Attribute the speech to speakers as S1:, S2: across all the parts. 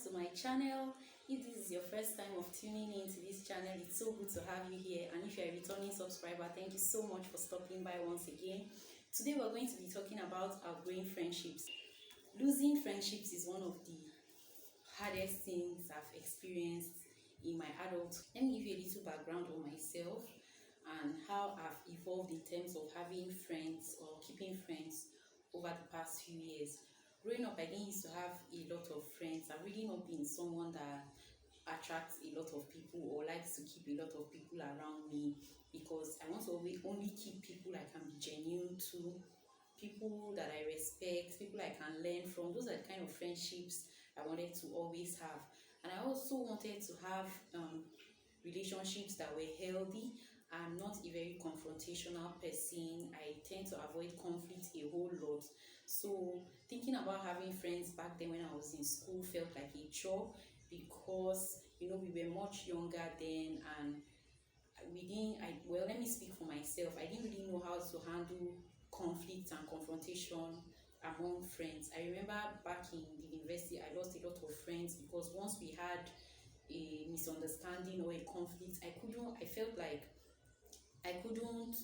S1: to my channel. If this is your first time of tuning into this channel, it's so good to have you here. And if you're a returning subscriber, thank you so much for stopping by once again. Today we're going to be talking about outgrowing friendships. Losing friendships is one of the hardest things I've experienced in my adulthood. Let me give you a little background on myself and how I've evolved in terms of having friends or keeping friends over the past few years. Growing up, I didn't used to have a lot of friends. I've really not been someone that attracts a lot of people or likes to keep a lot of people around me, because I want to only keep people I can be genuine to, people that I respect, people I can learn from. Those are the kind of friendships I wanted to always have. And I also wanted to have relationships that were healthy. I'm not a very confrontational person. I tend to avoid conflict a whole lot. So thinking about having friends back then when I was in school felt like a chore, because we were much younger then, and let me speak for myself. I didn't really know how to handle conflict and confrontation among friends. I remember back in the university, I lost a lot of friends because once we had a misunderstanding or a conflict, I felt like I couldn't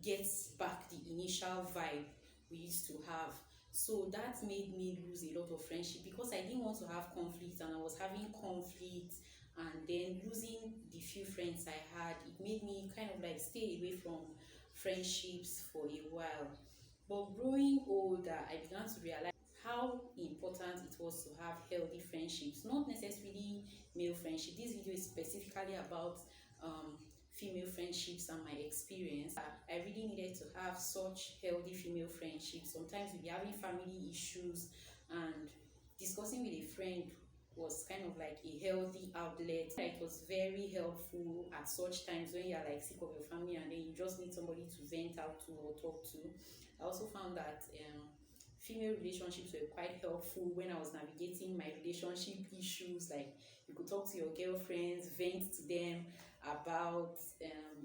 S1: get back the initial vibe we used to have. So that made me lose a lot of friendship, because I didn't want to have conflict and I was having conflict, and then losing the few friends I had, it made me kind of like stay away from friendships for a while. But growing older, I began to realize how important it was to have healthy friendships, not necessarily male friendship. This video is specifically about female friendships and my experience. I really needed to have such healthy female friendships. Sometimes we'll be having family issues, and discussing with a friend was kind of like a healthy outlet. It was very helpful at such times when you're like sick of your family and then you just need somebody to vent out to or talk to. I also found that female relationships were quite helpful when I was navigating my relationship issues. Like, you could talk to your girlfriends, vent to them about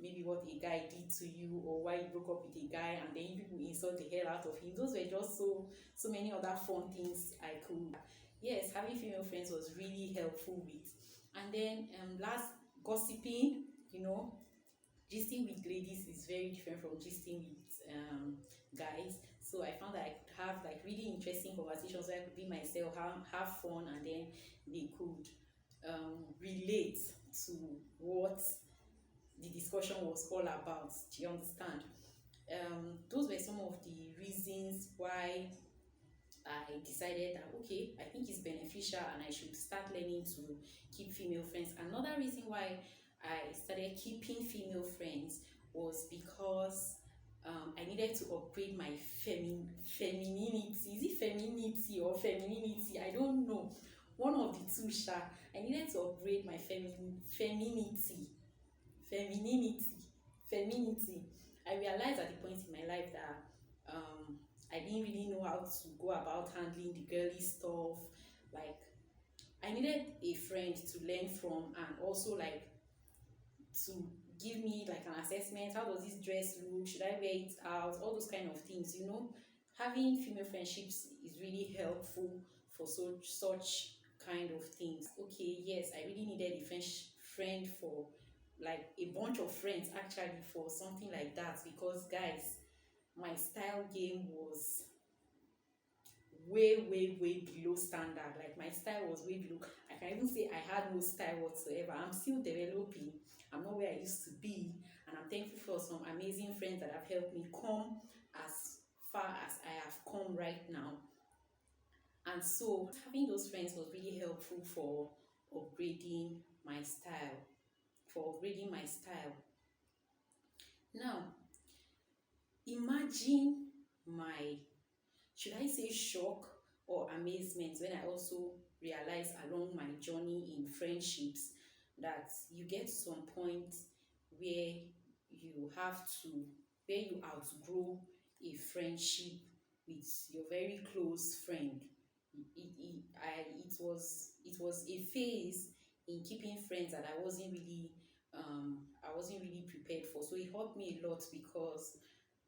S1: maybe what a guy did to you or why you broke up with a guy, and then people insult the hell out of him. Those were just so many other fun things I could. Yes, having female friends was really helpful with. And then last, gossiping, gisting with ladies is very different from gisting with guys. So I found that I could have like really interesting conversations where I could be myself, have fun, and then they could relate to what the discussion was all about. Do you understand? Those were some of the reasons why I decided that, okay, I think it's beneficial and I should start learning to keep female friends. Another reason why I started keeping female friends was because I needed to upgrade my femininity. Is it femininity or femininity? I don't know. One of the two, sha. I needed to upgrade my femininity. Femininity. I realized at the point in my life that I didn't really know how to go about handling the girly stuff. Like, I needed a friend to learn from, and also like to give me like an assessment. How does this dress look? Should I wear it out? All those kind of things. Having female friendships is really helpful for such kind of things. Okay, yes, I really needed a friend for like a bunch of friends actually for something like that, because guys, my style game was way below standard. Like, my style was way below. I can even say I had no style whatsoever. I'm still developing. I'm not where I used to be, and I'm thankful for some amazing friends that have helped me come as far as I have come right now. And so having those friends was really helpful for upgrading my style now. Imagine my, should I say, shock or amazement when I also realized along my journey in friendships that you get to some point where you outgrow a friendship with your very close friend. It was a phase in keeping friends that I wasn't really prepared for. So it helped me a lot, because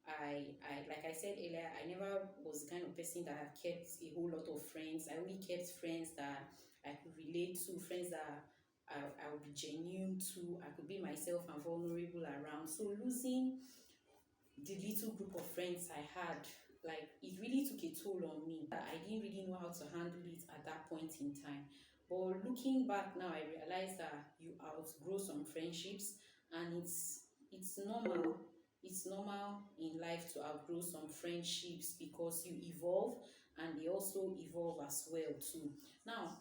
S1: I like I said earlier, I never was the kind of person that kept a whole lot of friends. I only kept friends that I could relate to, friends that I would be genuine to, I could be myself and vulnerable around. So losing the little group of friends I had, like it really took a toll on me. I didn't really know how to handle it at that point in time. But looking back now, I realized that you outgrow some friendships, and it's normal. It's normal in life to outgrow some friendships because you evolve and they also evolve as well too. Now,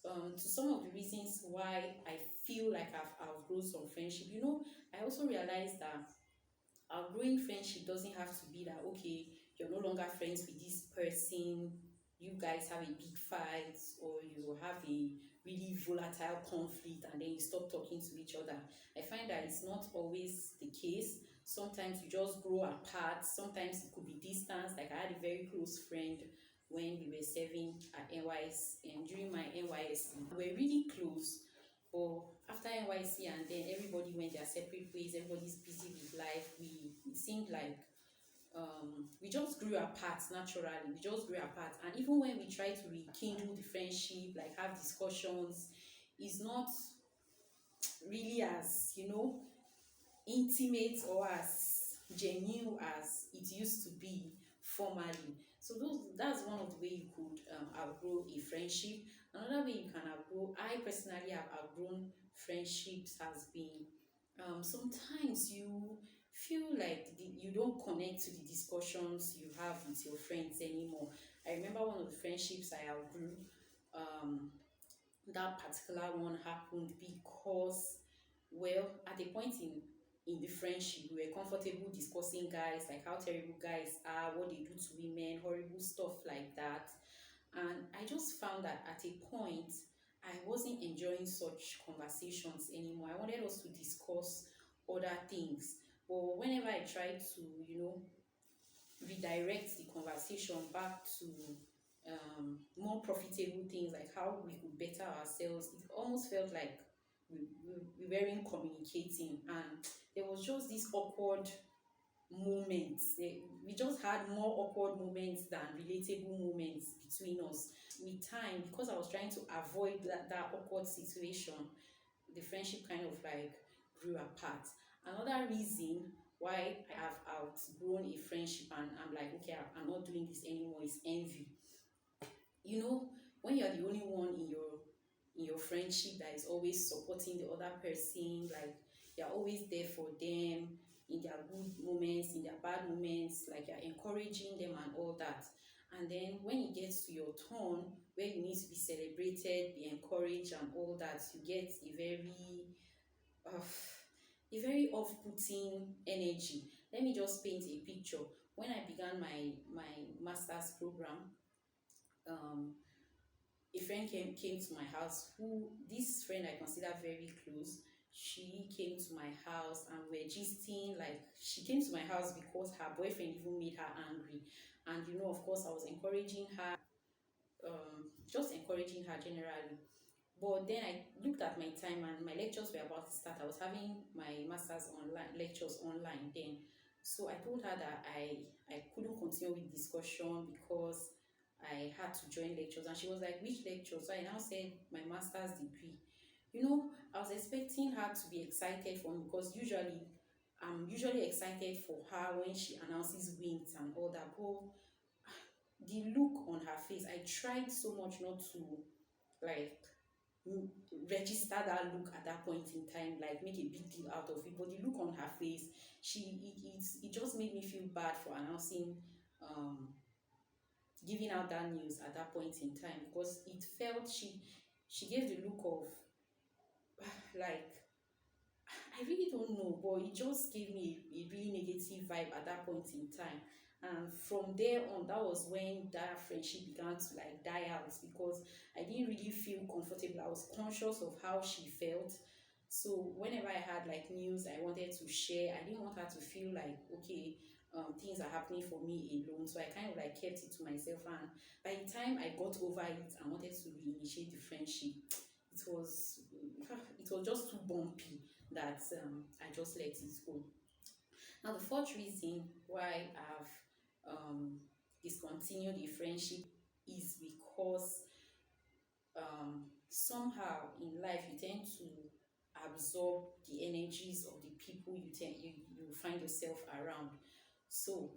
S1: to some of the reasons why I feel like I've outgrown some friendship, I also realized that outgrowing friendship doesn't have to be that, okay, you're no longer friends with this person, you guys have a big fight, or you have a really volatile conflict and then you stop talking to each other. I find that it's not always the case. Sometimes you just grow apart. Sometimes it could be distance. Like I had a very close friend when we were serving at NYS, and during my NYS we were really close. But after NYC and then everybody went their separate ways, everybody's busy with life. It seemed like we just grew apart naturally. We just grew apart. And even when we try to rekindle the friendship, like have discussions, it's not really as, intimate or as genuine as it used to be formerly. So that's one of the way you could outgrow a friendship. Another way you can outgrow, I personally have outgrown friendships, has been sometimes you feel like you don't connect to the discussions you have with your friends anymore. I remember one of the friendships I outgrew. Um, that particular one happened because, well, at a point in the friendship, we were comfortable discussing guys, like how terrible guys are, what they do to women, horrible stuff like that. And I just found that at a point I wasn't enjoying such conversations anymore. I wanted us to discuss other things, but whenever I tried to, redirect the conversation back to more profitable things, like how we could better ourselves, it almost felt like we weren't communicating, and there was just this awkward moments. We just had more awkward moments than relatable moments between us. With time, because I was trying to avoid that awkward situation, the friendship kind of like grew apart. Another reason why I have outgrown a friendship and I'm like, okay, I'm not doing this anymore, is envy. When you're the only one in your friendship that is always supporting the other person, like you're always there for them in their good moments, in their bad moments, like you're encouraging them and all that. And then when it gets to your turn where you need to be celebrated, be encouraged and all that, you get uh, a very off-putting energy. Let me just paint a picture. When I began my master's program, um, a friend came to my house, who this friend I consider very close. She came to my house and we're gisting. Like, she came to my house because her boyfriend even made her angry, and of course I was encouraging her, just encouraging her generally. But then I looked at my time and my lectures were about to start. I was having my master's online lectures online then. So I told her that I couldn't continue with discussion because I had to join lectures. And she was like, which lectures? So I now said my master's degree. I was expecting her to be excited for me because I'm usually excited for her when she announces wins and all that. But the look on her face, I tried so much not to like register that look at that point in time, like make a big deal out of it. But the look on her face, it just made me feel bad for announcing, um giving out that news at that point in time, because it felt she gave the look of like, I really don't know, but it just gave me a really negative vibe at that point in time. And from there on, that was when that friendship began to like die out, because I didn't really feel comfortable. I was conscious of how she felt. So whenever I had like news I wanted to share, I didn't want her to feel like, okay, things are happening for me alone. So I kind of like kept it to myself. And by the time I got over it and wanted to reinitiate the friendship, it was just too bumpy that I just let it go. Now, the fourth reason why I've discontinued a friendship is because somehow in life you tend to absorb the energies of the people you find yourself around. So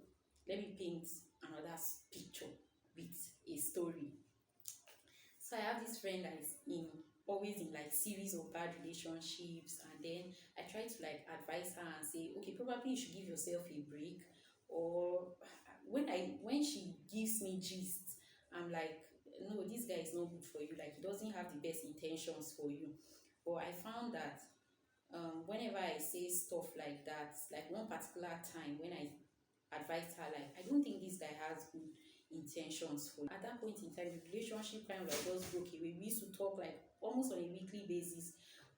S1: let me paint another picture with a story. So I have this friend that is in always in like series of bad relationships, and then I try to like advise her and say, okay, probably you should give yourself a break. Or when she gives me gist, I'm like, no, this guy is not good for you. Like he doesn't have the best intentions for you. But I found that whenever I say stuff like that, like one particular time when I advised her, like, I don't think this guy has good intentions for you. At that point in time, the relationship kind of like just broke away. We used to talk like almost on a weekly basis.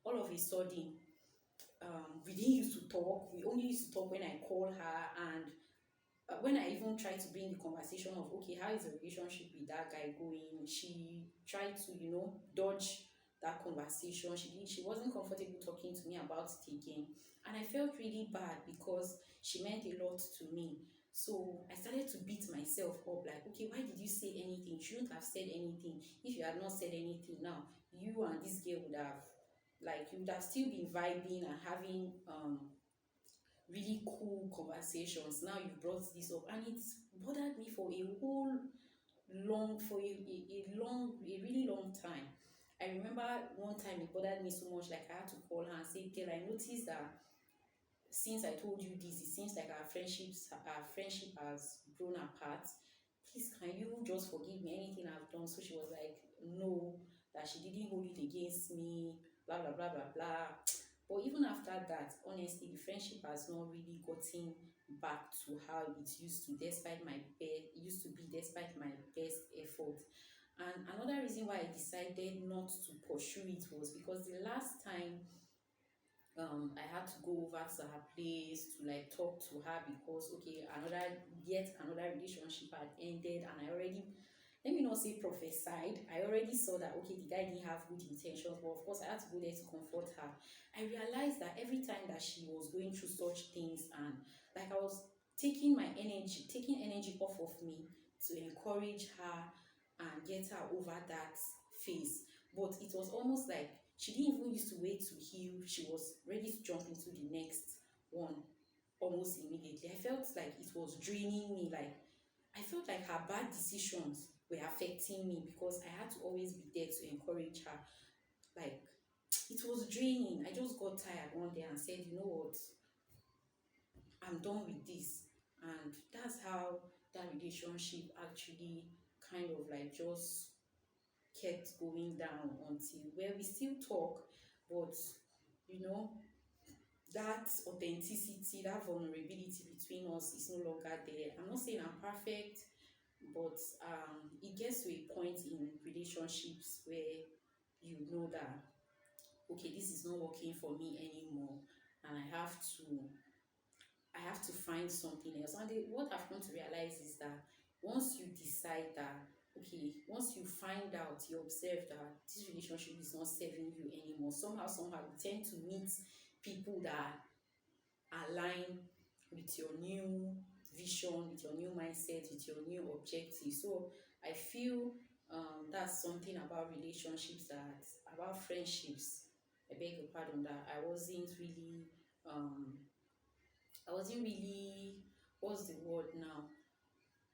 S1: All of a sudden, we didn't used to talk. We only used to talk when I call her, and when I even tried to bring the conversation of, okay, how is the relationship with that guy going, she tried to, dodge that conversation. She wasn't comfortable talking to me about it again. And I felt really bad because she meant a lot to me. So I started to beat myself up, like, okay, why did you say anything? You shouldn't have said anything. If you had not said anything now, you and this girl would have, like, you would have still been vibing and having really cool conversations. Now you've brought this up, and it's bothered me for a whole long for a really long time. I remember one time it bothered me so much, like I had to call her and say, girl, I noticed that since I told you this, it seems like our friendship has grown apart. Please, can you just forgive me anything I've done? So she was like, no, that she didn't hold it against me, blah blah blah blah blah. But even after that, honestly, the friendship has not really gotten back to how it used to, despite my best, it used to be despite my best effort. And another reason why I decided not to pursue it was because the last time I had to go over to her place to like talk to her, because okay, yet another relationship had ended, and I already, let me not say prophesied, I already saw that okay, the guy didn't have good intentions, but of course I had to go there to comfort her. I realized that every time that she was going through such things, and like I was taking energy off of me to encourage her and get her over that phase. But it was almost like she didn't even used to wait to heal. She was ready to jump into the next one almost immediately. I felt like it was draining me. Like I felt like her bad decisions were affecting me because I had to always be there to encourage her. Like it was draining. I just got tired one day and said, you know what, I'm done with this. And that's how that relationship actually kind of like just kept going down until where we still talk, but you know, that authenticity, that vulnerability between us is no longer there. I'm not saying I'm perfect, but it gets to a point in relationships where you know that okay, this is not working for me anymore, and I have to find something else. And what I've come to realize is that once you decide that, okay, once you find out, you observe that this relationship is not serving you anymore, somehow, you tend to meet people that align with your new vision, with your new mindset, with your new objective. So I feel that's something about relationships, about friendships. I beg your pardon, that um, I wasn't really, what's the word now?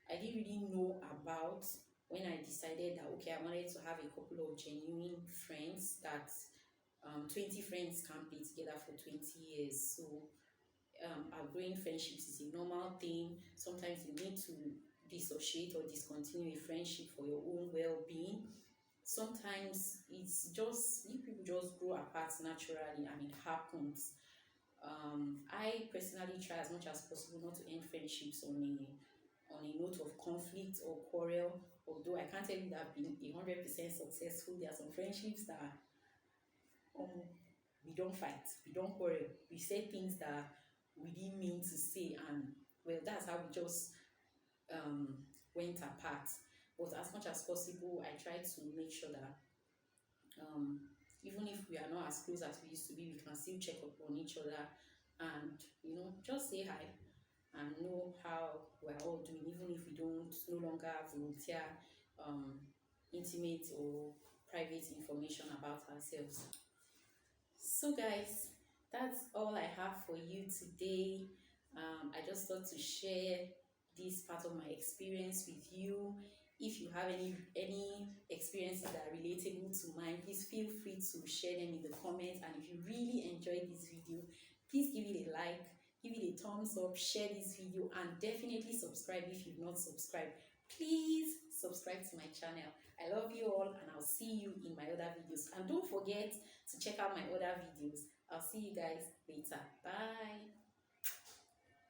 S1: I didn't really know about when I decided that okay, I wanted to have a couple of genuine friends, that 20 friends can't be together for 20 years. So outgrowing friendships is a normal thing. Sometimes you need to dissociate or discontinue a friendship for your own well-being. Sometimes it's just you people just grow apart naturally, and it happens. I personally try as much as possible not to end friendships on a note of conflict or quarrel. Although I can't tell you that I've been 100% successful. There are some friendships that we don't fight, we don't quarrel, we say things that we didn't mean to say, and well, that's how we just went apart. But as much as possible, I try to make sure that um, even if we are not as close as we used to be, we can still check up on each other, and just say hi and know how we're all doing, even if we don't no longer volunteer um, intimate or private information about ourselves. So guys, that's all I have for you today. I just thought to share this part of my experience with you. If you have any experiences that are relatable to mine, please feel free to share them in the comments. And if you really enjoyed this video, please give it a like, give it a thumbs up, share this video, and definitely subscribe if you've not subscribed. Please subscribe to my channel. I love you all, and I'll see you in my other videos. And don't forget to check out my other videos. I'll see you guys later. Bye.